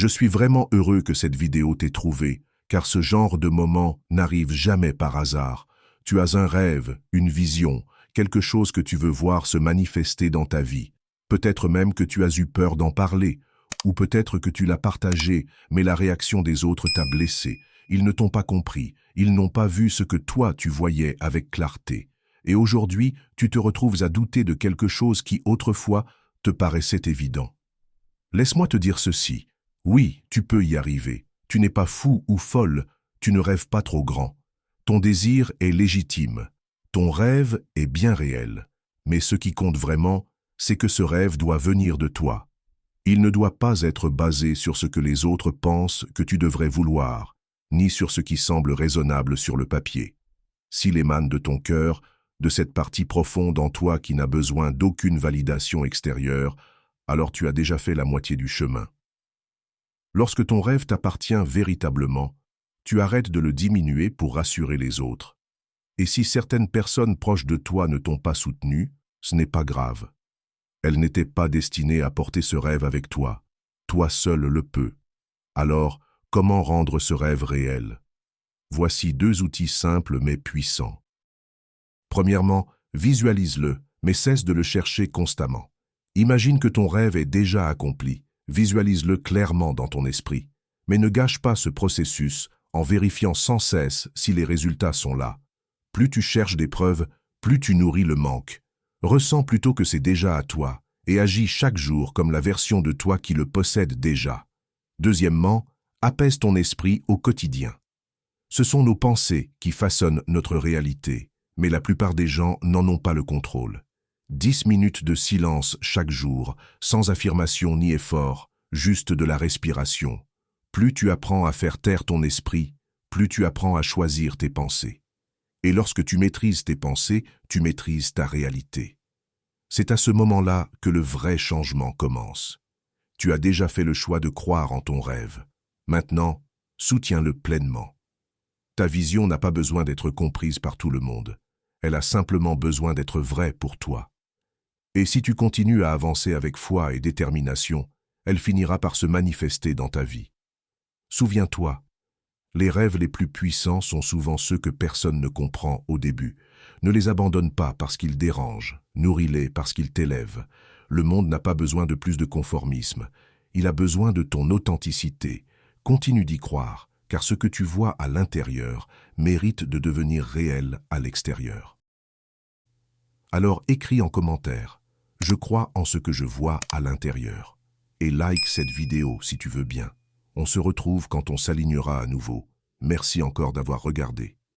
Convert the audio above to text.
Je suis vraiment heureux que cette vidéo t'ait trouvé, car ce genre de moment n'arrive jamais par hasard. Tu as un rêve, une vision, quelque chose que tu veux voir se manifester dans ta vie. Peut-être même que tu as eu peur d'en parler, ou peut-être que tu l'as partagé, mais la réaction des autres t'a blessé. Ils ne t'ont pas compris, ils n'ont pas vu ce que toi tu voyais avec clarté. Et aujourd'hui, tu te retrouves à douter de quelque chose qui autrefois te paraissait évident. Laisse-moi te dire ceci. Oui, tu peux y arriver. Tu n'es pas fou ou folle, tu ne rêves pas trop grand. Ton désir est légitime. Ton rêve est bien réel. Mais ce qui compte vraiment, c'est que ce rêve doit venir de toi. Il ne doit pas être basé sur ce que les autres pensent que tu devrais vouloir, ni sur ce qui semble raisonnable sur le papier. S'il émane de ton cœur, de cette partie profonde en toi qui n'a besoin d'aucune validation extérieure, alors tu as déjà fait la moitié du chemin. Lorsque ton rêve t'appartient véritablement, tu arrêtes de le diminuer pour rassurer les autres. Et si certaines personnes proches de toi ne t'ont pas soutenu, ce n'est pas grave. Elles n'étaient pas destinées à porter ce rêve avec toi. Toi seul le peux. Alors, comment rendre ce rêve réel? Voici 2 outils simples mais puissants. Premièrement, visualise-le, mais cesse de le chercher constamment. Imagine que ton rêve est déjà accompli. Visualise-le clairement dans ton esprit. Mais ne gâche pas ce processus en vérifiant sans cesse si les résultats sont là. Plus tu cherches des preuves, plus tu nourris le manque. Ressens plutôt que c'est déjà à toi et agis chaque jour comme la version de toi qui le possède déjà. Deuxièmement, apaise ton esprit au quotidien. Ce sont nos pensées qui façonnent notre réalité, mais la plupart des gens n'en ont pas le contrôle. 10 minutes de silence chaque jour, sans affirmation ni effort, juste de la respiration. Plus tu apprends à faire taire ton esprit, plus tu apprends à choisir tes pensées. Et lorsque tu maîtrises tes pensées, tu maîtrises ta réalité. C'est à ce moment-là que le vrai changement commence. Tu as déjà fait le choix de croire en ton rêve. Maintenant, soutiens-le pleinement. Ta vision n'a pas besoin d'être comprise par tout le monde. Elle a simplement besoin d'être vraie pour toi. Et si tu continues à avancer avec foi et détermination, elle finira par se manifester dans ta vie. Souviens-toi, les rêves les plus puissants sont souvent ceux que personne ne comprend au début. Ne les abandonne pas parce qu'ils dérangent, nourris-les parce qu'ils t'élèvent. Le monde n'a pas besoin de plus de conformisme. Il a besoin de ton authenticité. Continue d'y croire, car ce que tu vois à l'intérieur mérite de devenir réel à l'extérieur. Alors écris en commentaire « Je crois en ce que je vois à l'intérieur » et like cette vidéo si tu veux bien. On se retrouve quand on s'alignera à nouveau. Merci encore d'avoir regardé.